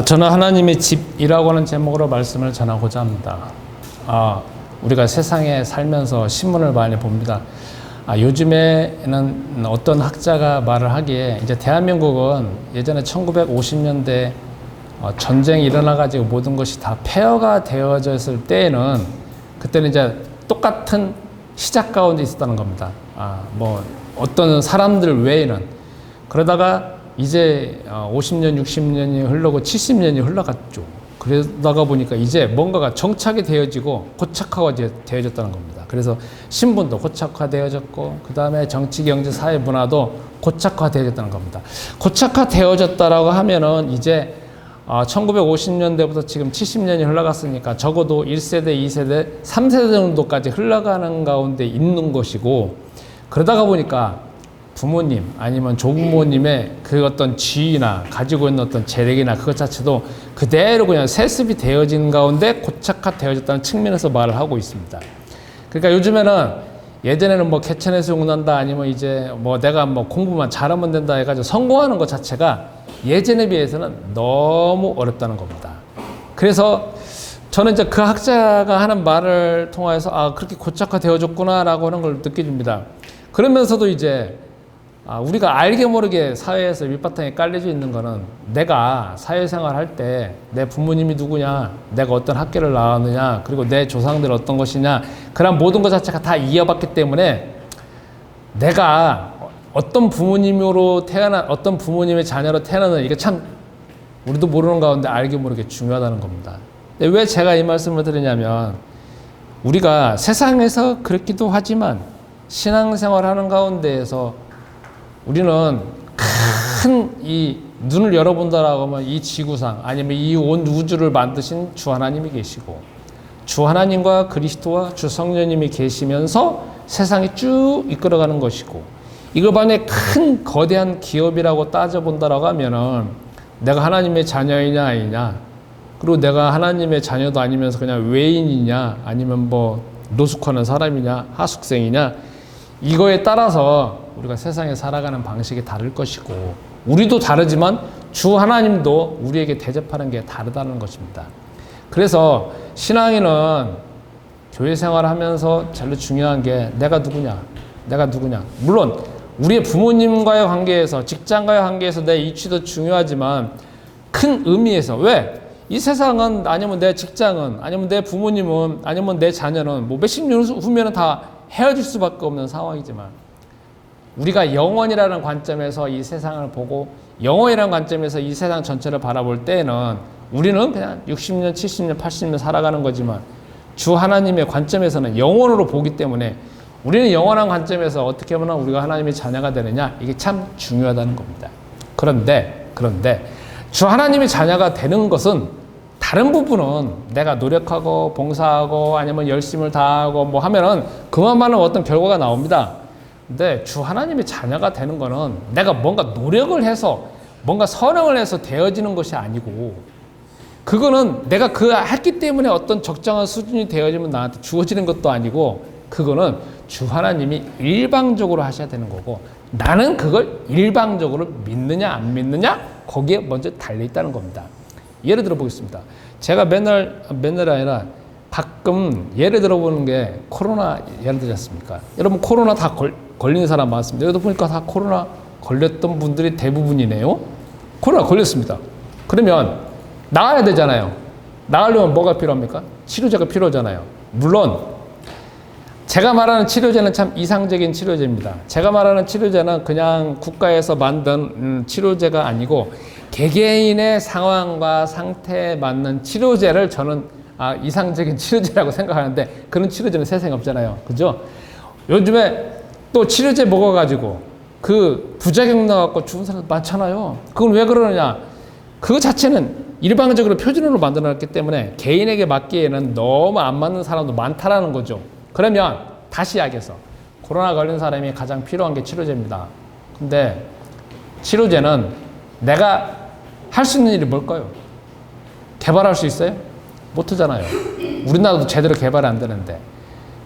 저는 하나님의 집이라고 하는 제목으로 말씀을 전하고자 합니다. 우리가 세상에 살면서 신문을 많이 봅니다. 요즘에는 어떤 학자가 말을 하기에 이제 대한민국은 예전에 1950년대 전쟁이 일어나가지고 모든 것이 다 폐허가 되어졌을 때에는 그때는 이제 똑같은 시작 가운데 있었다는 겁니다. 뭐 어떤 사람들 외에는. 그러다가 이제 50년, 60년이 흘러고 70년이 흘러갔죠. 그러다가 보니까 이제 뭔가가 정착이 되어지고 고착화가 되어졌다는 겁니다. 그래서 신분도 고착화되어졌고 그 다음에 정치, 경제, 사회, 문화도 고착화되어졌다는 겁니다. 고착화되어졌다라고 하면은 이제 1950년대부터 지금 70년이 흘러갔으니까 적어도 1세대, 2세대, 3세대 정도까지 흘러가는 가운데 있는 것이고, 그러다가 보니까 부모님 아니면 조부모님의 그 어떤 지위나 가지고 있는 어떤 재력이나 그것 자체도 그대로 그냥 세습이 되어진 가운데 고착화되어졌다는 측면에서 말을 하고 있습니다. 그러니까 요즘에는 예전에는 뭐 개천에서 용난다 아니면 이제 뭐 내가 뭐 공부만 잘하면 된다 해가지고 성공하는 것 자체가 예전에 비해서는 너무 어렵다는 겁니다. 그래서 저는 이제 그 학자가 하는 말을 통해서 그렇게 고착화되어졌구나라고 하는 걸 느껴집니다. 그러면서도 이제 우리가 알게 모르게 사회에서 밑바탕에 깔려져 있는 거는 내가 사회생활 할 때 내 부모님이 누구냐, 내가 어떤 학교를 나왔느냐, 그리고 내 조상들 어떤 것이냐, 그런 모든 것 자체가 다 이어봤기 때문에 내가 어떤 부모님으로 어떤 부모님의 자녀로 태어나는 이게 참 우리도 모르는 가운데 알게 모르게 중요하다는 겁니다. 근데 왜 제가 이 말씀을 드리냐면 우리가 세상에서 그렇기도 하지만 신앙생활 하는 가운데에서 우리는 큰 이 눈을 열어본다라고 하면 이 지구상 아니면 이 온 우주를 만드신 주 하나님이 계시고 주 하나님과 그리스도와 주 성령님이 계시면서 세상이 쭉 이끌어가는 것이고, 이걸 만약에 큰 거대한 기업이라고 따져본다라고 하면은 내가 하나님의 자녀이냐 아니냐, 그리고 내가 하나님의 자녀도 아니면서 그냥 외인이냐 아니면 뭐 노숙하는 사람이냐 하숙생이냐, 이거에 따라서 우리가 세상에 살아가는 방식이 다를 것이고, 우리도 다르지만 주 하나님도 우리에게 대접하는 게 다르다는 것입니다. 그래서 신앙인은 교회 생활을 하면서 제일 중요한 게 내가 누구냐. 물론 우리의 부모님과의 관계에서, 직장과의 관계에서 내 이치도 중요하지만 큰 의미에서, 왜? 이 세상은 아니면 내 직장은 아니면 내 부모님은 아니면 내 자녀는 뭐 몇십 년 후면은 다 헤어질 수밖에 없는 상황이지만 우리가 영원이라는 관점에서 이 세상을 보고 영원이라는 관점에서 이 세상 전체를 바라볼 때에는 우리는 그냥 60년, 70년, 80년 살아가는 거지만 주 하나님의 관점에서는 영원으로 보기 때문에 우리는 영원한 관점에서 어떻게 하면 우리가 하나님의 자녀가 되느냐, 이게 참 중요하다는 겁니다. 그런데 주 하나님의 자녀가 되는 것은 다른 부분은 내가 노력하고 봉사하고 아니면 열심을 다하고 뭐 하면은 그만만은 어떤 결과가 나옵니다. 근데 주 하나님의 자녀가 되는 거는 내가 뭔가 노력을 해서 뭔가 선행을 해서 되어지는 것이 아니고, 그거는 내가 했기 때문에 어떤 적정한 수준이 되어지면 나한테 주어지는 것도 아니고, 그거는 주 하나님이 일방적으로 하셔야 되는 거고, 나는 그걸 일방적으로 믿느냐 안 믿느냐 거기에 먼저 달려있다는 겁니다. 예를 들어 보겠습니다. 제가 맨날 아니라 가끔 예를 들어보는 게 코로나 예를 들지 않습니까? 여러분 코로나 다 걸린 사람 많습니다. 여기도 보니까 다 코로나 걸렸던 분들이 대부분이네요. 코로나 걸렸습니다. 그러면 나가야 되잖아요. 나가려면 뭐가 필요합니까? 치료제가 필요하잖아요. 물론 제가 말하는 치료제는 참 이상적인 치료제입니다. 제가 말하는 치료제는 그냥 국가에서 만든 치료제가 아니고 개개인의 상황과 상태에 맞는 치료제를 저는 이상적인 치료제라고 생각하는데, 그런 치료제는 세상에 없잖아요. 그죠? 요즘에 또 치료제 먹어가지고 그 부작용 나갖고 죽은 사람 많잖아요. 그건 왜 그러느냐? 그거 자체는 일방적으로 표준으로 만들어놨기 때문에 개인에게 맞기에는 너무 안 맞는 사람도 많다라는 거죠. 그러면 다시 이야기해서 코로나 걸린 사람이 가장 필요한 게 치료제입니다. 근데 치료제는 내가 할 수 있는 일이 뭘까요? 개발할 수 있어요? 못하잖아요. 우리나라도 제대로 개발이 안 되는데.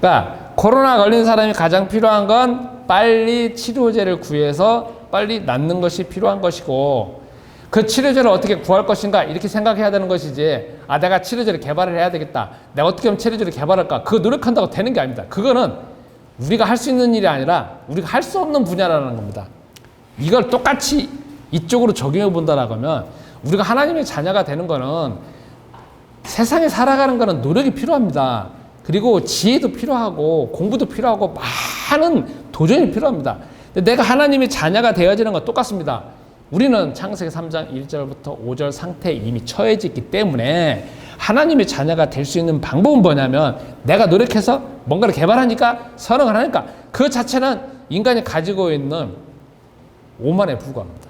그러니까 코로나 걸린 사람이 가장 필요한 건 빨리 치료제를 구해서 빨리 낫는 것이 필요한 것이고, 그 치료제를 어떻게 구할 것인가 이렇게 생각해야 되는 것이지, 아 내가 치료제를 개발을 해야 되겠다, 내가 어떻게 하면 치료제를 개발할까, 그거 노력한다고 되는 게 아닙니다. 그거는 우리가 할 수 있는 일이 아니라 우리가 할 수 없는 분야라는 겁니다. 이걸 똑같이 이쪽으로 적용해 본다라고 하면, 우리가 하나님의 자녀가 되는 거는 세상에 살아가는 거는 노력이 필요합니다. 그리고 지혜도 필요하고 공부도 필요하고 많은 도전이 필요합니다. 근데 내가 하나님의 자녀가 되어지는 건 똑같습니다. 우리는 창세기 3장 1절부터 5절 상태에 이미 처해져 있기 때문에 하나님의 자녀가 될 수 있는 방법은 뭐냐면, 내가 노력해서 뭔가를 개발하니까, 선언을 하니까, 그 자체는 인간이 가지고 있는 오만에 불과합니다.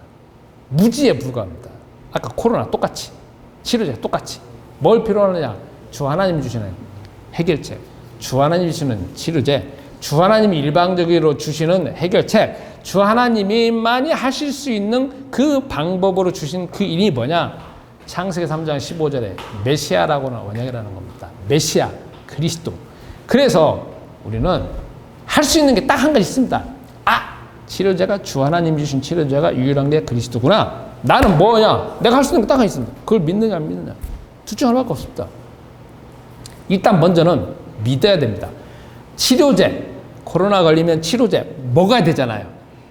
무지에 불과합니다. 아까 코로나 똑같이, 치료제 똑같이. 뭘 필요하느냐? 주 하나님이 주시는 해결책, 주 하나님이 주시는 치료제, 주 하나님이 일방적으로 주시는 해결책, 주 하나님이만이 하실 수 있는 그 방법으로 주신 그 일이 뭐냐? 창세기 3장 15절에 메시아라고는 원형이라는 겁니다. 메시아, 그리스도. 그래서 우리는 할 수 있는 게 딱 한 가지 있습니다. 아, 치료제가 주 하나님이 주신 치료제가 유일한 게 그리스도구나. 나는 뭐냐? 내가 할 수 있는 게 딱 하나 있습니다. 그걸 믿느냐 안 믿느냐. 둘 중 하나밖에 없습니다. 일단 먼저는 믿어야 됩니다. 치료제, 코로나 걸리면 치료제 먹어야 되잖아요.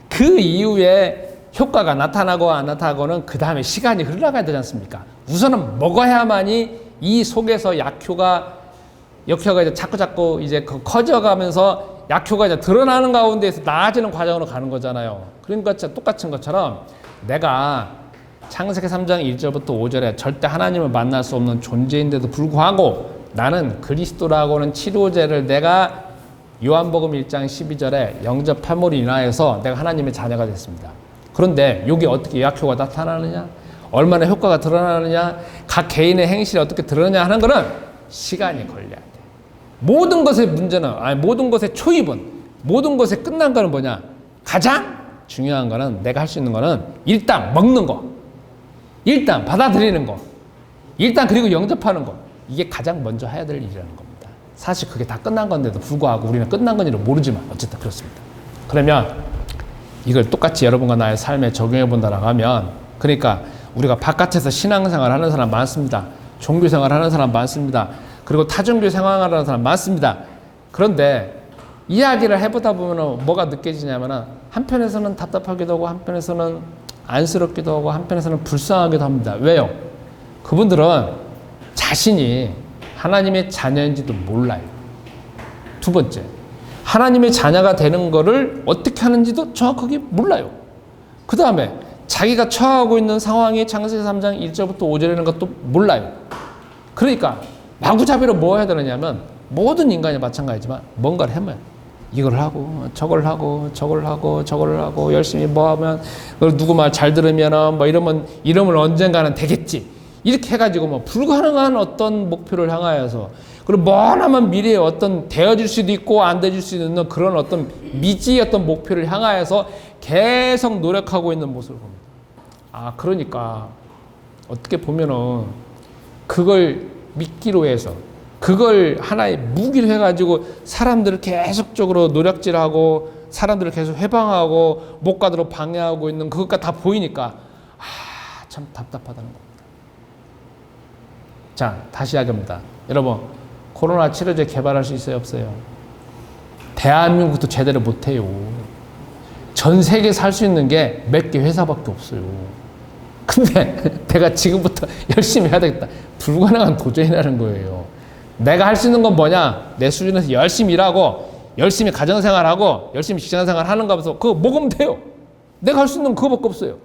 그 이후에 효과가 나타나고 안 나타나고는 그 다음에 시간이 흘러가야 되지 않습니까? 우선은 먹어야만이 이 속에서 역효가 이제 자꾸 이제 커져가면서 약효가 이제 드러나는 가운데에서 나아지는 과정으로 가는 거잖아요. 그러니까 똑같은 것처럼 내가 창세기 3장 1절부터 5절에 절대 하나님을 만날 수 없는 존재인데도 불구하고 나는 그리스도라고는 치료제를 내가 요한복음 1장 12절에 영접함으로 인하여서 내가 하나님의 자녀가 됐습니다. 그런데 여기 어떻게 약효가 나타나느냐, 얼마나 효과가 드러나느냐, 각 개인의 행실이 어떻게 드러나냐 하는 것은 시간이 걸려야 돼. 모든 것의 문제는, 모든 것의 초입은, 모든 것의 끝난 거는 뭐냐? 가장 중요한 거는, 내가 할 수 있는 거는 일단 먹는 거, 일단 받아들이는 거, 일단 그리고 영접하는 거. 이게 가장 먼저 해야 될 일이라는 겁니다. 사실 그게 다 끝난 건데도 불구하고 우리는 끝난 건지를 모르지만 어쨌든 그렇습니다. 그러면 이걸 똑같이 여러분과 나의 삶에 적용해 본다라고 하면, 그러니까 우리가 바깥에서 신앙생활 하는 사람 많습니다. 종교생활 하는 사람 많습니다. 그리고 타종교 생활하는 사람 많습니다. 그런데 이야기를 해보다 보면 뭐가 느껴지냐면, 한편에서는 답답하기도 하고, 한편에서는 안쓰럽기도 하고, 한편에서는 불쌍하기도 합니다. 왜요? 그분들은 자신이 하나님의 자녀인지도 몰라요. 두 번째, 하나님의 자녀가 되는 거를 어떻게 하는지도 정확하게 몰라요. 그 다음에 자기가 처하고 있는 상황이 창세기 3장 1절부터 5절이라는 것도 몰라요. 그러니까 마구잡이로 뭐 해야 되느냐면, 모든 인간이 마찬가지지만 뭔가를 하면 이걸 하고 저걸 하고 저걸 하고 저걸 하고 열심히 뭐 하면, 누구 말 잘 들으면 뭐 이러면 언젠가는 되겠지, 이렇게 해가지고 뭐 불가능한 어떤 목표를 향하여서, 그리고 머나먼 미래에 어떤 되어질 수도 있고 안 되어질 수도 있는 그런 어떤 미지의 어떤 목표를 향하여서 계속 노력하고 있는 모습을 봅니다. 그러니까 어떻게 보면은 그걸 믿기로 해서, 그걸 하나의 무기로 해가지고 사람들을 계속적으로 노력질하고 사람들을 계속 해방하고 못 가도록 방해하고 있는 그것과 다 보이니까 참 답답하다는 겁니다. 자, 다시 이야기합니다. 여러분, 코로나 치료제 개발할 수 있어요, 없어요? 대한민국도 제대로 못해요. 전 세계에서 할 수 있는 게 몇 개 회사밖에 없어요. 근데 내가 지금부터 열심히 해야 되겠다. 불가능한 도전이라는 거예요. 내가 할 수 있는 건 뭐냐? 내 수준에서 열심히 일하고, 열심히 가정생활하고, 열심히 직장생활 하는 거 하면서 그거 먹으면 돼요. 내가 할 수 있는 건 그거밖에 없어요.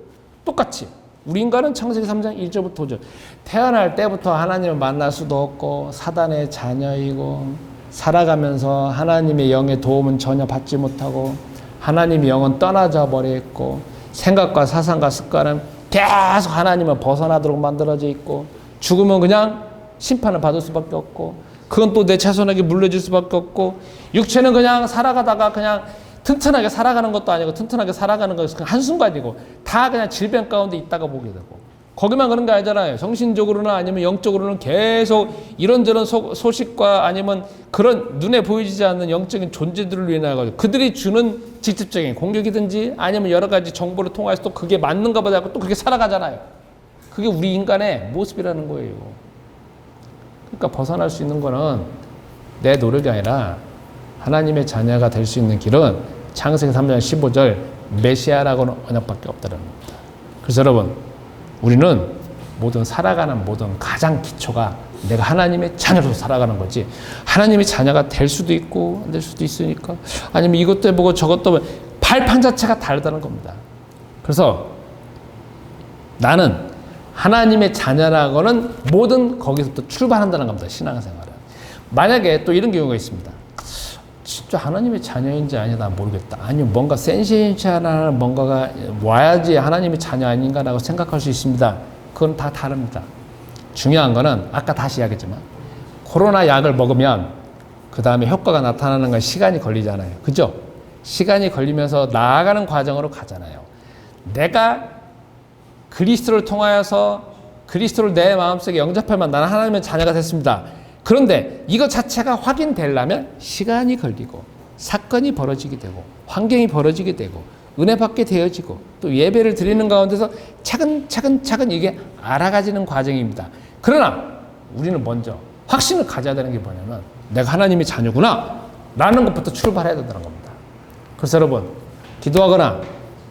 똑같이. 우리 인간은 창세기 3장 1절부터 5절. 태어날 때부터 하나님을 만날 수도 없고, 사단의 자녀이고, 살아가면서 하나님의 영의 도움은 전혀 받지 못하고, 하나님의 영은 떠나져 버려 있고, 생각과 사상과 습관은 계속 하나님을 벗어나도록 만들어져 있고, 죽으면 그냥 심판을 받을 수밖에 없고, 그건 또 내 자손에게 물려줄 수밖에 없고, 육체는 그냥 살아가다가 그냥 튼튼하게 살아가는 것도 아니고, 튼튼하게 살아가는 것은 한순간이고, 다 그냥 질병 가운데 있다가 보게 되고, 거기만 그런 게 아니잖아요. 정신적으로나 아니면 영적으로는 계속 이런저런 소식과 아니면 그런 눈에 보이지 않는 영적인 존재들을 위해 그들이 주는 직접적인 공격이든지 아니면 여러 가지 정보를 통해서 또 그게 맞는가 보다 하고 또 그렇게 살아가잖아요. 그게 우리 인간의 모습이라는 거예요. 그러니까 벗어날 수 있는 거는 내 노력이 아니라 하나님의 자녀가 될 수 있는 길은 창세기 3장 15절 메시아라고는 언약밖에 없다는 겁니다. 그래서 여러분, 우리는 살아가는 모든 가장 기초가 내가 하나님의 자녀로 살아가는 거지, 하나님의 자녀가 될 수도 있고 안 될 수도 있으니까, 아니면 이것도 해보고 저것도 해보고, 발판 자체가 다르다는 겁니다. 그래서 나는 하나님의 자녀라고는 모든 거기서부터 출발한다는 겁니다. 신앙생활은. 만약에 또 이런 경우가 있습니다. 진짜 하나님의 자녀인지 아닌지 난 모르겠다. 아니면 뭔가 센시티하는 뭔가가 와야지 하나님의 자녀 아닌가라고 생각할 수 있습니다. 그건 다 다릅니다. 중요한 거는 아까 다시 이야기했지만 코로나 약을 먹으면 그 다음에 효과가 나타나는 건 시간이 걸리잖아요. 그죠? 시간이 걸리면서 나아가는 과정으로 가잖아요. 내가 그리스도를 통하여서 그리스도를 내 마음속에 영접하면 나는 하나님의 자녀가 됐습니다. 그런데 이것 자체가 확인되려면 시간이 걸리고 사건이 벌어지게 되고 환경이 벌어지게 되고 은혜 받게 되어지고 또 예배를 드리는 가운데서 차근차근 이게 알아가지는 과정입니다. 그러나 우리는 먼저 확신을 가져야 되는 게 뭐냐면 내가 하나님의 자녀구나 라는 것부터 출발해야 된다는 겁니다. 그래서 여러분, 기도하거나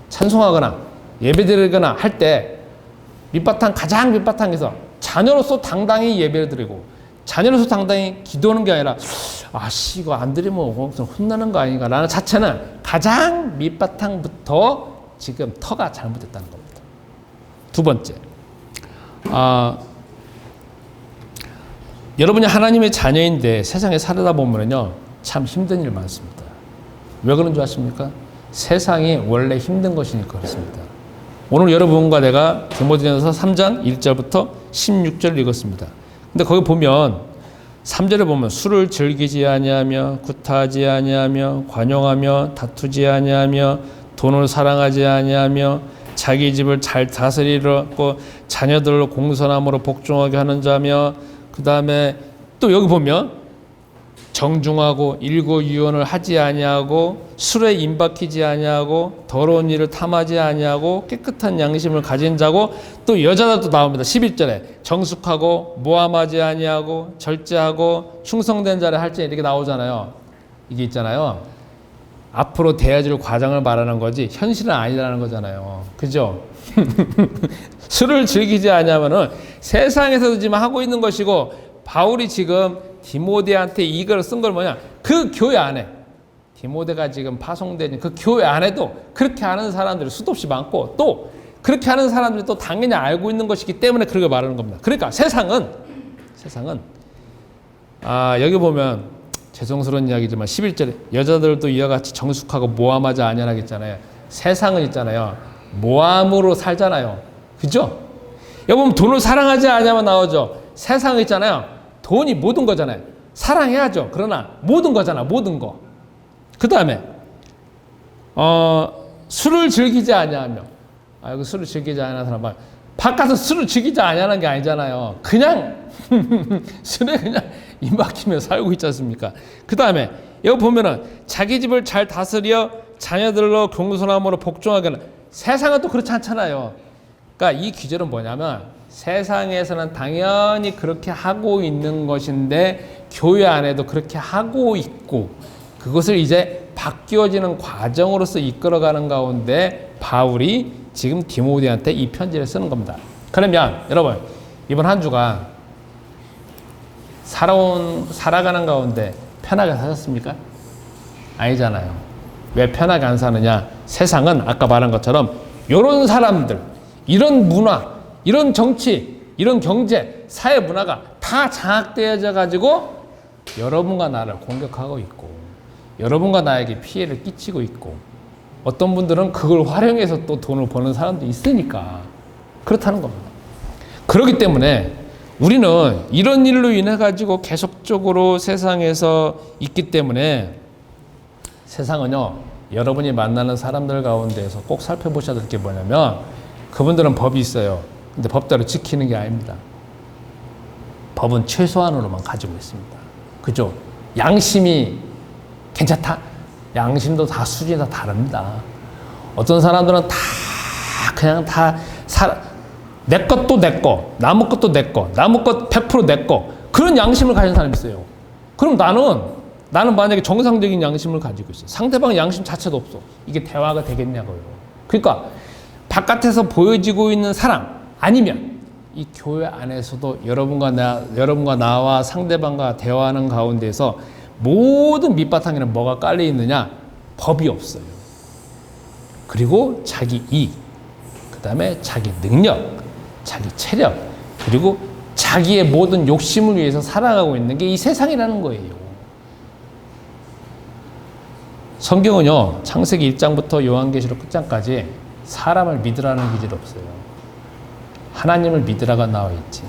찬송하거나 예배드리거나 할 때 가장 밑바탕에서 자녀로서 당당히 예배를 드리고 자녀로서 당당히 기도하는 게 아니라 이거 안 드리면 혼나는 거 아닌가 라는 자체는 가장 밑바탕부터 지금 터가 잘못됐다는 겁니다. 두 번째, 여러분이 하나님의 자녀인데 세상에 살다 보면요 참 힘든 일 많습니다. 왜 그런 줄 아십니까? 세상이 원래 힘든 것이니까 그렇습니다. 오늘 여러분과 내가 디모데전서 3장 1절부터 16절 읽었습니다. 근데 거기 보면 3절에 보면 술을 즐기지 아니하며 구타하지 아니하며 관용하며 다투지 아니하며 돈을 사랑하지 아니하며 자기 집을 잘 다스리려고 자녀들로 공손함으로 복종하게 하는 자며, 그 다음에 또 여기 보면 정중하고 일고유연을 하지 아니하고 술에 임박히지 아니하고 더러운 일을 탐하지 아니하고 깨끗한 양심을 가진 자고, 또 여자들도 나옵니다. 11절에 정숙하고 모함하지 아니하고 절제하고 충성된 자를 할지 이렇게 나오잖아요. 이게 있잖아요. 앞으로 되어질 과정을 말하는 거지 현실은 아니라는 거잖아요. 그죠? 술을 즐기지 아니하면은 세상에서도 지금 하고 있는 것이고, 바울이 지금 디모데한테 이걸 쓴 걸 뭐냐? 그 교회 안에, 디모데가 지금 파송된 그 교회 안에도 그렇게 하는 사람들이 수도 없이 많고, 또 그렇게 하는 사람들이 또 당연히 알고 있는 것이기 때문에 그렇게 말하는 겁니다. 그러니까 세상은 여기 보면 죄송스러운 이야기지만 11절에 여자들도 이와 같이 정숙하고 모함하지 아니하겠잖아요. 세상은 있잖아요. 모함으로 살잖아요. 그죠? 여기 보면 돈을 사랑하지 아니하면 나오죠. 세상은 있잖아요. 돈이 모든 거잖아요. 사랑해야죠. 그러나 모든 거잖아. 모든 거. 그 다음에 술을 즐기지 아니하며, 이거 술을 즐기지 아니하는 사람 바깥에서 술을 즐기지 아니하는 게 아니잖아요. 그냥 술에 그냥 입 막히며 살고 있지 않습니까? 그 다음에 여기 보면은 자기 집을 잘 다스려 자녀들로 겸손함으로 복종하게 하는, 세상은 또 그렇지 않잖아요. 그러니까 이 기절은 뭐냐면 세상에서는 당연히 그렇게 하고 있는 것인데 교회 안에도 그렇게 하고 있고, 그것을 이제 바뀌어지는 과정으로서 이끌어가는 가운데 바울이 지금 디모데한테 이 편지를 쓰는 겁니다. 그러면 여러분, 이번 한 주가 살아가는 가운데 편하게 사셨습니까? 아니잖아요. 왜 편하게 안 사느냐? 세상은 아까 말한 것처럼 이런 사람들, 이런 문화, 이런 정치, 이런 경제, 사회 문화가 다 장악되어져 가지고 여러분과 나를 공격하고 있고 여러분과 나에게 피해를 끼치고 있고, 어떤 분들은 그걸 활용해서 또 돈을 버는 사람도 있으니까 그렇다는 겁니다. 그렇기 때문에 우리는 이런 일로 인해 가지고 계속적으로 세상에서 있기 때문에, 세상은요 여러분이 만나는 사람들 가운데에서 꼭 살펴보셔야 될 게 뭐냐면, 그분들은 법이 있어요. 근데 법대로 지키는 게 아닙니다. 법은 최소한으로만 가지고 있습니다. 그죠? 양심이 괜찮다? 양심도 다 수준이 다 다릅니다. 어떤 사람들은 내 것도 내 거, 남의 것도 내 거, 남의 것 100% 내 거. 그런 양심을 가진 사람이 있어요. 그럼 나는 만약에 정상적인 양심을 가지고 있어요. 상대방의 양심 자체도 없어. 이게 대화가 되겠냐고요. 그러니까 바깥에서 보여지고 있는 사랑 아니면 이 교회 안에서도 여러분과 나와 상대방과 대화하는 가운데서 모든 밑바탕에는 뭐가 깔려 있느냐? 법이 없어요. 그리고 자기 이익, 그 다음에 자기 능력, 자기 체력, 그리고 자기의 모든 욕심을 위해서 살아가고 있는 게 이 세상이라는 거예요. 성경은요, 창세기 1장부터 요한계시록 끝장까지 사람을 믿으라는 기질이 없어요. 하나님을 믿으라가 나와 있지.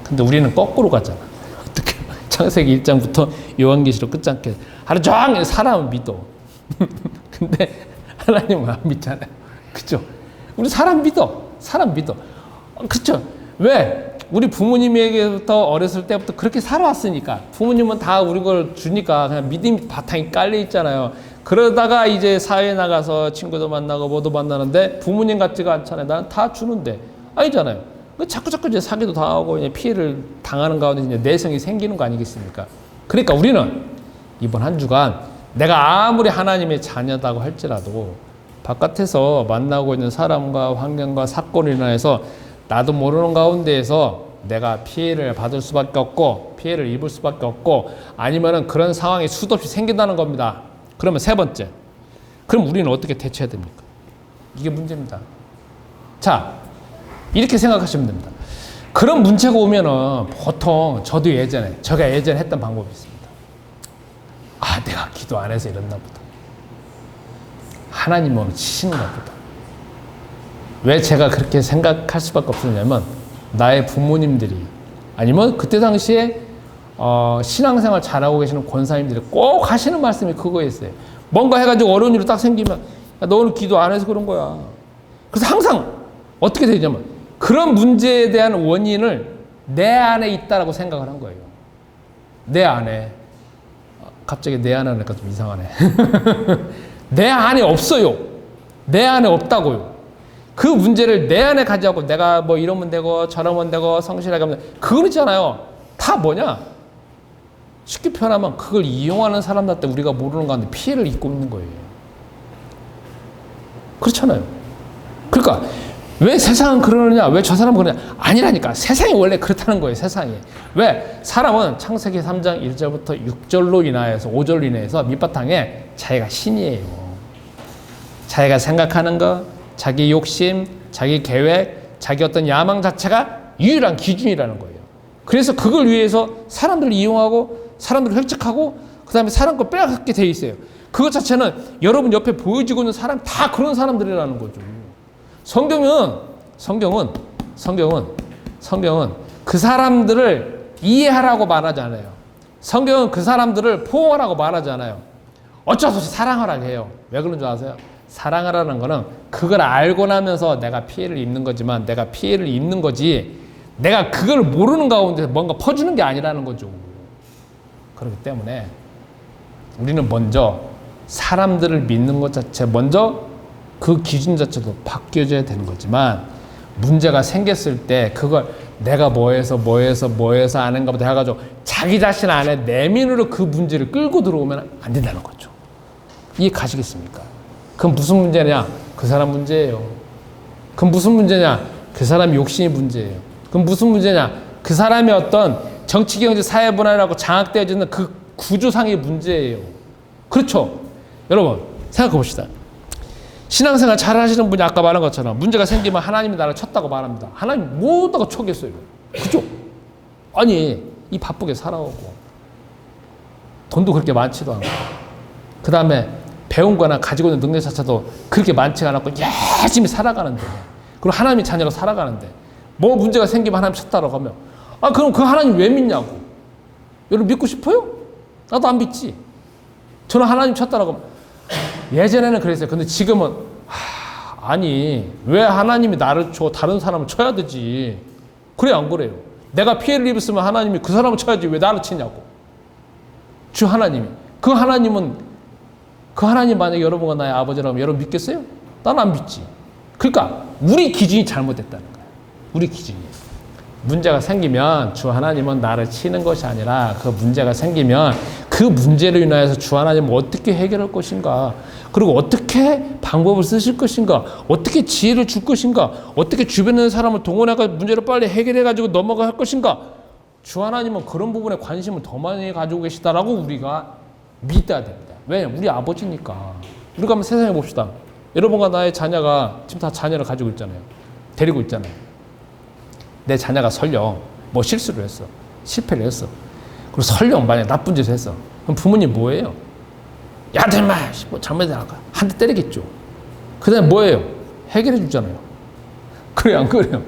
근데 우리는 거꾸로 가잖아. 어떻게? 창세기 1장부터 요한계시록 끝장까지 하루 종일 사람을 믿어. 근데 하나님은 안 믿잖아요. 그죠? 우리 사람 믿어. 그쵸? 왜? 우리 부모님에게부터 어렸을 때부터 그렇게 살아왔으니까. 부모님은 다 우리 걸 주니까 그냥 믿음 바탕이 깔려 있잖아요. 그러다가 이제 사회에 나가서 친구도 만나고 뭐도 만나는데 부모님 같지가 않잖아요. 나는 다 주는데. 아니잖아요. 자꾸 이제 사기도 당하고 피해를 당하는 가운데 이제 내성이 생기는 거 아니겠습니까? 그러니까 우리는 이번 한 주간 내가 아무리 하나님의 자녀다고 할지라도 바깥에서 만나고 있는 사람과 환경과 사건으로 인해서 나도 모르는 가운데에서 내가 피해를 받을 수밖에 없고 피해를 입을 수밖에 없고 아니면은 그런 상황이 수도 없이 생긴다는 겁니다. 그러면 세 번째, 그럼 우리는 어떻게 대처해야 됩니까? 이게 문제입니다. 자, 이렇게 생각하시면 됩니다. 그런 문제가 오면은 보통 제가 예전에 했던 방법이 있습니다. 아, 내가 기도 안 해서 이랬나 보다. 하나님은 치시는가 보다. 왜 제가 그렇게 생각할 수밖에 없었냐면 나의 부모님들이 아니면 그때 당시에 신앙생활 잘하고 계시는 권사님들이 꼭 하시는 말씀이 그거였어요. 뭔가 해가지고 어려운 일이 딱 생기면 야, 너는 기도 안 해서 그런 거야. 그래서 항상 어떻게 되냐면 그런 문제에 대한 원인을 내 안에 있다라고 생각을 한 거예요. 내 안에. 갑자기 내 안에 하니까 좀 이상하네. 내 안에 없어요. 내 안에 없다고요. 그 문제를 내 안에 가져가고 내가 뭐 이러면 되고 저러면 되고 성실하게 하면 되고 그건 있잖아요. 다 뭐냐? 쉽게 표현하면 그걸 이용하는 사람들한테 우리가 모르는 가운데 피해를 입고 있는 거예요. 그렇잖아요. 그러니까 왜 세상은 그러느냐? 왜 저 사람은 그러냐? 아니라니까. 세상이 원래 그렇다는 거예요. 세상이. 왜? 사람은 창세기 3장 1절부터 6절로 인하여서 5절로 인해서 밑바탕에 자기가 신이에요. 자기가 생각하는 거, 자기 욕심, 자기 계획, 자기 어떤 야망 자체가 유일한 기준이라는 거예요. 그래서 그걸 위해서 사람들을 이용하고 사람들을 획책하고 그 다음에 사람 걸 빼앗게 돼 있어요. 그것 자체는 여러분 옆에 보여지고 있는 사람 다 그런 사람들이라는 거죠. 성경은 그 사람들을 이해하라고 말하지 않아요. 성경은 그 사람들을 포옹하라고 말하지 않아요. 어쩔 수 없이 사랑하라고 해요. 왜 그런 줄 아세요? 사랑하라는 거는 그걸 알고 나면서 내가 피해를 입는 거지만 내가 피해를 입는 거지 내가 그걸 모르는 가운데 뭔가 퍼주는 게 아니라는 거죠. 그렇기 때문에 우리는 먼저 사람들을 믿는 것 자체 먼저 그 기준 자체도 바뀌어져야 되는 거지만 문제가 생겼을 때 그걸 내가 뭐해서 아는가 보다 해가지고 자기 자신 안에 내면으로 그 문제를 끌고 들어오면 안 된다는 거죠. 이해 가시겠습니까? 그건 무슨 문제냐? 그 사람 문제예요. 그건 무슨 문제냐? 그 사람의 욕심이 문제예요. 그건 무슨 문제냐? 그 사람의 어떤 정치, 경제, 사회 문화라고 장악되어지는 그 구조상의 문제예요. 그렇죠? 여러분 생각해 봅시다. 신앙생활 잘 하시는 분이 아까 말한 것처럼 문제가 생기면 하나님이 나를 쳤다고 말합니다. 하나님 뭐다가 쳤겠어요. 그죠? 아니 이 바쁘게 살아오고 돈도 그렇게 많지도 않고 그 다음에 배운 거나 가지고 있는 능력 자체도 그렇게 많지가 않고 열심히 살아가는데 그리고 하나님이 자녀로 살아가는데 뭐 문제가 생기면 하나님 쳤다라고 하면 아 그럼 그 하나님 왜 믿냐고. 여러분 믿고 싶어요? 나도 안 믿지. 저는 하나님 쳤다라고 하면 예전에는 그랬어요. 근데 지금은 아니 왜 하나님이 나를 쳐 다른 사람을 쳐야 되지. 그래 안 그래요? 내가 피해를 입었으면 하나님이 그 사람을 쳐야지 왜 나를 치냐고. 주 하나님이. 그 하나님 만약에 여러분과 나의 아버지라면 여러분 믿겠어요? 나는 안 믿지. 그러니까 우리 기준이 잘못됐다는 거예요. 우리 기준이에요. 문제가 생기면 주 하나님은 나를 치는 것이 아니라 그 문제가 생기면 그 문제로 인하여서 주 하나님은 어떻게 해결할 것인가, 그리고 어떻게 방법을 쓰실 것인가, 어떻게 지혜를 줄 것인가, 어떻게 주변에 있는 사람을 동원해서 문제를 빨리 해결해가지고 넘어갈 것인가, 주 하나님은 그런 부분에 관심을 더 많이 가지고 계시다라고 우리가 믿어야 됩니다. 왜? 우리 아버지니까. 우리가 한번 세상에 봅시다. 여러분과 나의 자녀가 지금 다 자녀를 가지고 있잖아요. 데리고 있잖아요. 내 자녀가 설령 뭐 실수를 했어. 실패를 했어. 그리고 설령 만약에 나쁜 짓을 했어. 그럼 부모님 뭐예요? 야, 너 인마! 뭐 잘못해나가. 한 대 때리겠죠. 그 다음에 뭐예요? 해결해 주잖아요. 그래요, 안 그래요?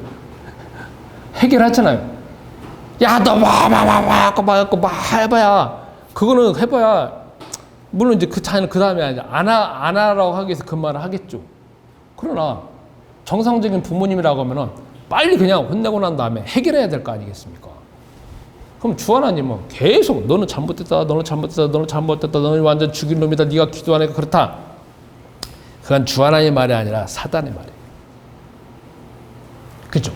해결하잖아요. 야, 너 막 해봐야. 그거는 해봐야. 물론 이제 그 자녀는 그 다음에 안 하라고 하기 위해서 그 말을 하겠죠. 그러나 정상적인 부모님이라고 하면은 빨리 그냥 혼내고 난 다음에 해결해야 될 거 아니겠습니까? 그럼 주 하나님은 계속 너는 잘못됐다, 너는 잘못됐다, 너는 잘못됐다, 너는 완전 죽일 놈이다, 네가 기도하니까 그렇다. 그건 주 하나님의 말이 아니라 사단의 말이에요. 그죠?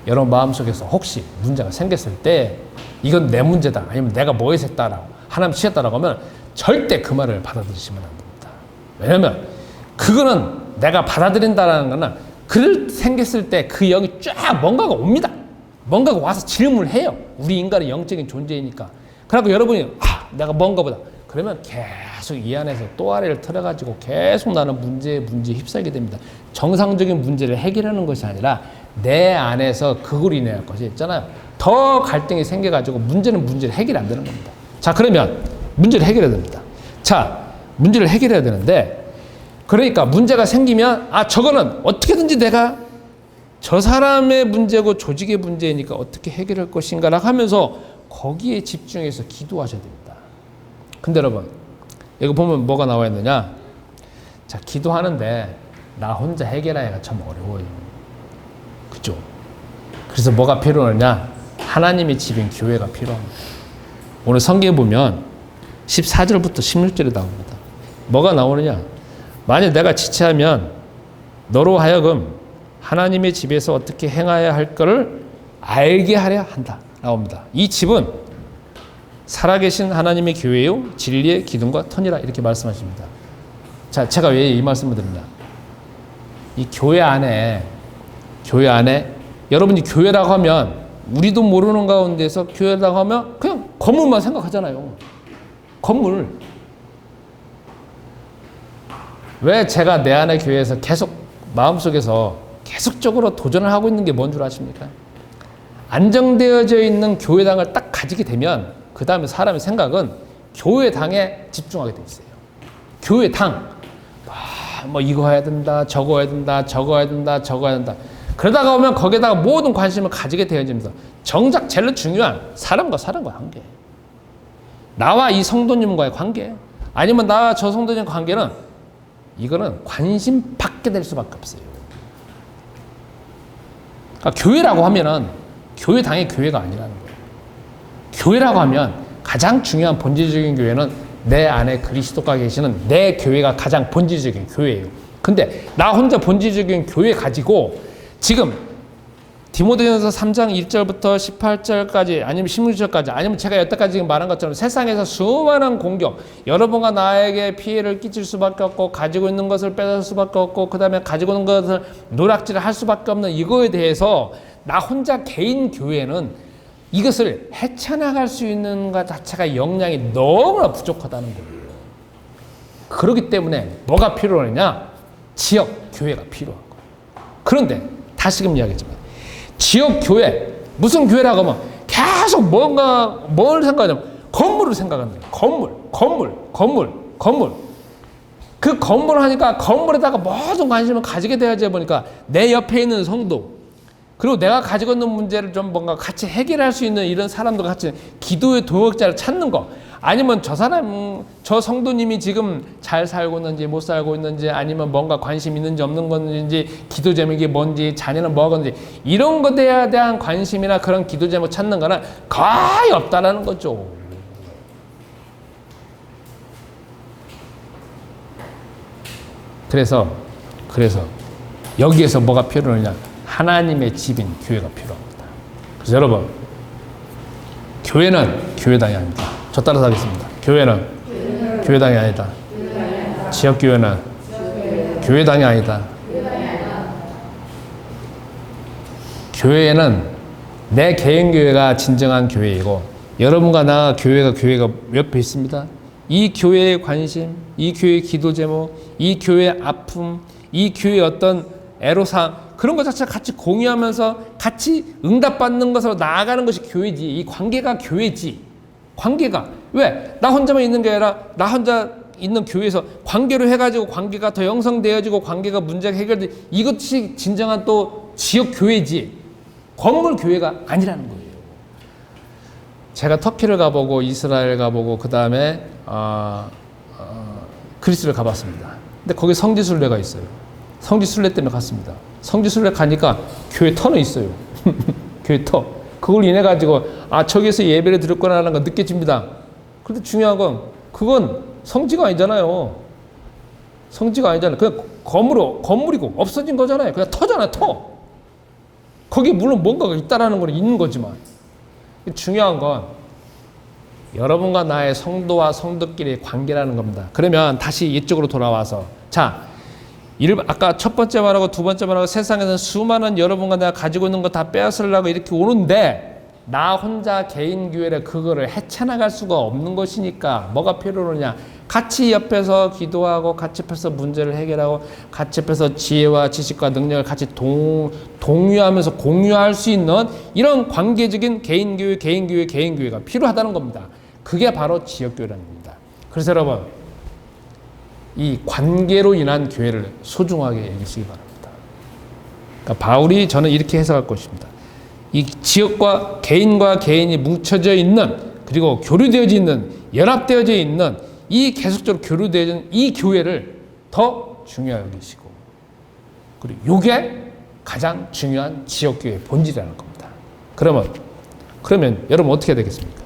여러분 마음속에서 혹시 문제가 생겼을 때 이건 내 문제다, 아니면 내가 뭐 했다라고 하나님 치셨다라고 하면 절대 그 말을 받아들이시면 안 됩니다. 왜냐하면 그거는 내가 받아들인다라는 거는 그 생겼을 때 그 영이 쫙 뭔가가 옵니다. 뭔가가 와서 질문을 해요. 우리 인간의 영적인 존재이니까. 그래갖고 여러분이 내가 뭔가 보다. 그러면 계속 이 안에서 또 아래를 틀어가지고 계속 나는 문제에 휩싸이게 됩니다. 정상적인 문제를 해결하는 것이 아니라 내 안에서 그걸 인해할 것이 있잖아요. 더 갈등이 생겨가지고 문제를 해결이 안 되는 겁니다. 자, 그러면 문제를 해결해야 됩니다. 자, 문제를 해결해야 되는데, 그러니까 문제가 생기면 저거는 어떻게든지 내가 저 사람의 문제고 조직의 문제니까 어떻게 해결할 것인가라고 하면서 거기에 집중해서 기도하셔야 됩니다. 근데 여러분, 이거 보면 뭐가 나와 있느냐? 자, 기도하는데 나 혼자 해결하기가 참 어려워요. 그죠? 그래서 뭐가 필요하냐? 하나님의 집인 교회가 필요합니다. 오늘 성경에 보면 14절부터 16절에 나옵니다. 뭐가 나오느냐? 만약 내가 지체하면 너로 하여금 하나님의 집에서 어떻게 행해야 할 것을 알게 하려 한다. 나옵니다. 이 집은 살아계신 하나님의 교회요 진리의 기둥과 터니라 이렇게 말씀하십니다. 자, 제가 왜 이 말씀을 드리냐? 이 교회 안에 여러분이 교회라고 하면 우리도 모르는 가운데서 교회라고 하면 그냥 건물만 생각하잖아요. 건물. 왜 제가 내 안의 교회에서 계속 마음속에서 계속적으로 도전을 하고 있는 게 뭔 줄 아십니까? 안정되어져 있는 교회당을 딱 가지게 되면 그 다음에 사람의 생각은 교회당에 집중하게 돼 있어요. 교회당. 뭐 이거 해야 된다, 저거 해야 된다, 저거 해야 된다, 저거 해야 된다. 그러다가 오면 거기에다가 모든 관심을 가지게 되어지면서 정작 제일 중요한 사람과 사람과의 관계. 나와 이 성도님과의 관계. 아니면 나와 저 성도님 관계는 이거는 관심 받게 될 수밖에 없어요. 그러니까 교회라고 하면은 교회당의 교회가 아니라는 거예요. 교회라고 하면 가장 중요한 본질적인 교회는 내 안에 그리스도가 계시는 내 교회가 가장 본질적인 교회예요. 근데 나 혼자 본질적인 교회 가지고 지금 디모데전서 3장 1절부터 18절까지 아니면 16절까지 아니면 제가 여태까지 말한 것처럼 세상에서 수많은 공격, 여러분과 나에게 피해를 끼칠 수밖에 없고 가지고 있는 것을 뺏을 수밖에 없고 그 다음에 가지고 있는 것을 노략질을 할 수밖에 없는 이거에 대해서 나 혼자 개인 교회는 이것을 헤쳐나갈 수 있는 것 자체가 역량이 너무나 부족하다는 거예요. 그렇기 때문에 뭐가 필요하냐? 지역 교회가 필요한 거예요. 그런데 다시금 이야기했지만 지역 교회, 무슨 교회라고 하면 계속 뭘 생각하냐면 건물을 생각하는 거예요. 건물. 그 건물을 하니까 건물에다가 모든 관심을 가지게 되어져 보니까 내 옆에 있는 성도, 그리고 내가 가지고 있는 문제를 좀 뭔가 같이 해결할 수 있는 이런 사람들과 같이 기도의 동역자를 찾는 거, 아니면 저 사람, 저 성도님이 지금 잘 살고 있는지 못 살고 있는지, 아니면 뭔가 관심 있는지 없는 건지, 기도 제목이 뭔지, 자녀는 뭐 하는지, 이런 것에 대한 관심이나 그런 기도 제목 찾는 거는 거의 없다라는 거죠. 그래서 여기에서 뭐가 필요하냐? 하나님의 집인 교회가 필요합니다. 그래서 여러분, 교회는 교회당이 아닙니다. 저 따라서 하겠습니다. 교회는 교회당이 아니다. 지역교회는 교회당이 아니다. 교회는 내 개인 교회가 진정한 교회이고, 여러분과 나 교회가 옆에 있습니다. 이 교회의 관심, 이 교회의 기도 제목, 이 교회의 아픔, 이 교회의 어떤 애로사항, 그런 것 자체를 같이 공유하면서 같이 응답받는 것으로 나아가는 것이 교회지. 이 관계가 교회지. 관계가. 왜? 나 혼자만 있는 게 아니라 나 혼자 있는 교회에서 관계로 해가지고 관계가 더 형성되어지고 관계가 문제가 해결돼. 이것이 진정한 또 지역 교회지. 건물 교회가 아니라는 거예요. 제가 터키를 가보고 이스라엘 가보고 그 다음에 그리스를 가봤습니다. 근데 거기 성지순례가 있어요. 성지순례 때문에 갔습니다. 성지순례 가니까 교회 터는 있어요. 교회 터. 그걸 인해 가지고 저기서 예배를 드렸구나라는 건 느껴집니다. 그런데 중요한 건 그건 성지가 아니잖아요. 성지가 아니잖아요. 그냥 건물이고 없어진 거잖아요. 그냥 터잖아요. 터. 거기 물론 뭔가가 있다라는 건 있는 거지만 중요한 건 여러분과 나의 성도와 성도끼리의 관계라는 겁니다. 그러면 다시 이쪽으로 돌아와서 아까 첫 번째 말하고 두 번째 말하고 세상에서는 수많은 여러분과 내가 가지고 있는 거 다 빼앗으려고 이렇게 오는데 나 혼자 개인 교회를 그거를 헤쳐나갈 수가 없는 것이니까 뭐가 필요하냐? 같이 옆에서 기도하고 같이 옆에서 문제를 해결하고 같이 옆에서 지혜와 지식과 능력을 같이 동유하면서 공유할 수 있는 이런 관계적인 개인 교회가 필요하다는 겁니다. 그게 바로 지역교회라는 겁니다. 그래서 여러분, 이 관계로 인한 교회를 소중하게 여기시기 바랍니다. 그러니까 바울이 저는 이렇게 해석할 것입니다. 이 지역과 개인이 뭉쳐져 있는, 그리고 교류되어져 있는, 연합되어져 있는 이 계속적으로 교류되어진 이 교회를 더 중요하게 여기시고, 그리고 이게 가장 중요한 지역교회의 본질이라는 겁니다. 그러면 여러분 어떻게 해야 되겠습니까?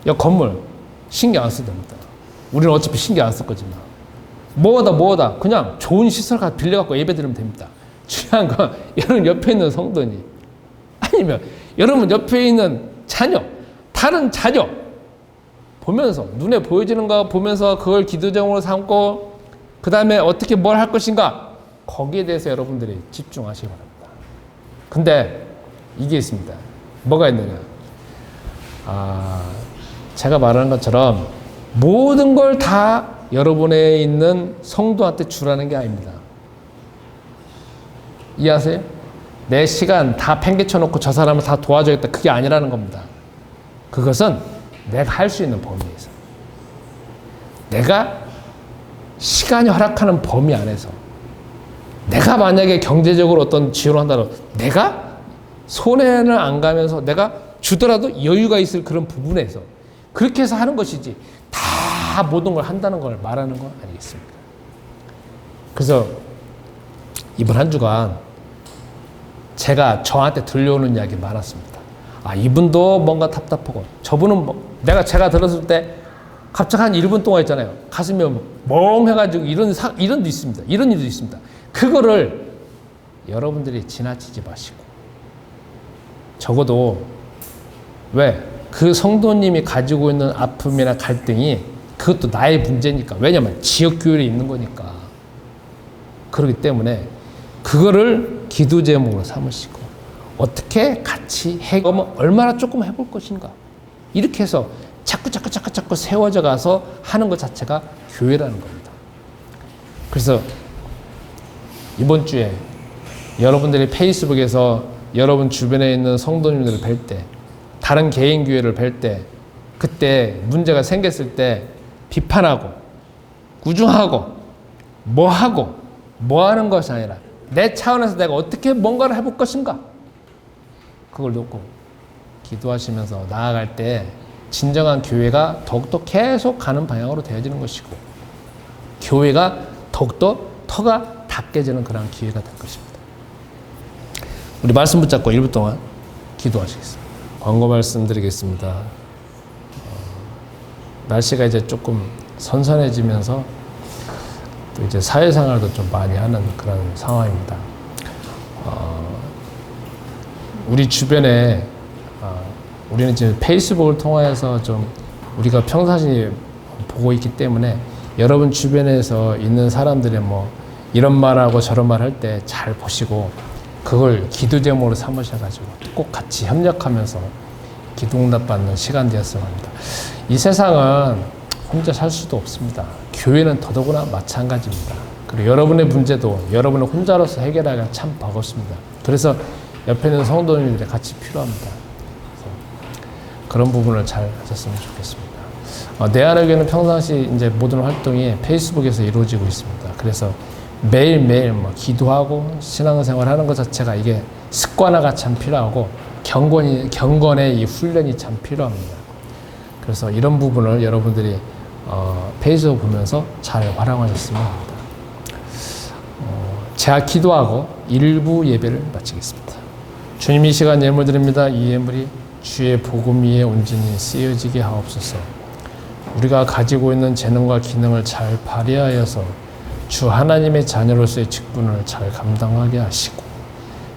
이 건물 신경 안 써도 됩니다. 우리는 어차피 신경 안 쓸 거지만 뭐하다 그냥 좋은 시설 빌려갖고 예배 드리면 됩니다. 중요한 건 여러분 옆에 있는 성도니 아니면 여러분 옆에 있는 자녀, 다른 자녀 보면서 눈에 보여지는 거 보면서 그걸 기도정으로 삼고 그 다음에 어떻게 뭘 할 것인가, 거기에 대해서 여러분들이 집중하시기 바랍니다. 근데 이게 있습니다. 뭐가 있느냐? 제가 말하는 것처럼 모든 걸 다 여러분에 있는 성도한테 주라는 게 아닙니다. 이해하세요? 내 시간 다 팽개쳐 놓고 저 사람을 다 도와줘야겠다, 그게 아니라는 겁니다. 그것은 내가 할 수 있는 범위에서, 내가 시간이 허락하는 범위 안에서, 내가 만약에 경제적으로 어떤 지원을 한다면 내가 손해는 안 가면서 내가 주더라도 여유가 있을 그런 부분에서 그렇게 해서 하는 것이지 다 모든 걸 한다는 걸 말하는 건 아니겠습니까? 그래서 이번 한 주간 제가 저한테 들려오는 이야기 많았습니다. 이분도 뭔가 답답하고, 저분은 제가 들었을 때 갑자기 한 1분 동안 있잖아요. 가슴이 멍해가지고 이런 일도 있습니다. 이런 일도 있습니다. 그거를 여러분들이 지나치지 마시고, 적어도 그 성도님이 가지고 있는 아픔이나 갈등이 그것도 나의 문제니까, 왜냐면 지역교회에 있는 거니까, 그렇기 때문에 그거를 기도 제목으로 삼으시고 어떻게 같이 얼마나 조금 해볼 것인가, 이렇게 해서 자꾸 세워져 가서 하는 것 자체가 교회라는 겁니다. 그래서 이번 주에 여러분들이 페이스북에서 여러분 주변에 있는 성도님들을 뵐 때, 다른 개인 교회를 뵐 때, 그때 문제가 생겼을 때 비판하고 구중하고 뭐 하는 것이 아니라 내 차원에서 내가 어떻게 뭔가를 해볼 것인가, 그걸 놓고 기도하시면서 나아갈 때 진정한 교회가 더욱더 계속 가는 방향으로 되어지는 것이고, 교회가 더욱더 터가 닦여지는 그런 기회가 될 것입니다. 우리 말씀 붙잡고 1분 동안 기도하시겠습니다. 광고 말씀드리겠습니다. 날씨가 이제 조금 선선해지면서 또 이제 사회생활도 좀 많이 하는 그런 상황입니다. 우리 주변에 우리는 지금 페이스북을 통해서 좀 우리가 평상시에 보고 있기 때문에 여러분 주변에서 있는 사람들의 뭐 이런 말하고 저런 말 할 때 잘 보시고 그걸 기도 제목으로 삼으셔가지고 꼭 같이 협력하면서 기도응답 받는 시간 되었으면 합니다. 이 세상은 혼자 살 수도 없습니다. 교회는 더더구나 마찬가지입니다. 그리고 여러분의 문제도 여러분은 혼자로서 해결하기가 참 버겁습니다. 그래서 옆에 있는 성도님들이 같이 필요합니다. 그런 부분을 잘 하셨으면 좋겠습니다. 내 안의 교회는 평상시 이제 모든 활동이 페이스북에서 이루어지고 있습니다. 그래서 매일매일 뭐 기도하고 신앙생활 하는 것 자체가 이게 습관화가 참 필요하고 경건의 이 훈련이 참 필요합니다. 그래서 이런 부분을 여러분들이 페이스북 보면서 잘 활용하셨으면 합니다. 제가 기도하고 일부 예배를 마치겠습니다. 주님, 이 시간 예물 드립니다. 이 예물이 주의 복음 위에 온전히 쓰여지게 하옵소서. 우리가 가지고 있는 재능과 기능을 잘 발휘하여서 주 하나님의 자녀로서의 직분을 잘 감당하게 하시고,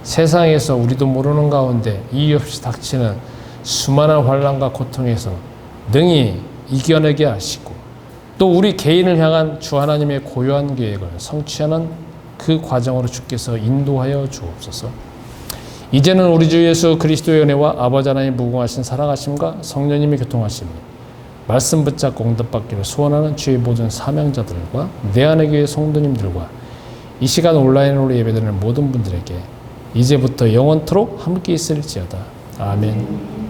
세상에서 우리도 모르는 가운데 이유 없이 닥치는 수많은 환난과 고통에서 능히 이겨내게 하시고, 또 우리 개인을 향한 주 하나님의 고요한 계획을 성취하는 그 과정으로 주께서 인도하여 주옵소서. 이제는 우리 주 예수 그리스도의 은혜와 아버지 하나님의 무궁하신 사랑하심과 성령님의 교통하심이 말씀 붙잡고 응답받기를 소원하는 주의 모든 사명자들과 내 안의 교회 성도님들과 이 시간 온라인으로 예배드리는 모든 분들에게 이제부터 영원토록 함께 있을지어다. 아멘.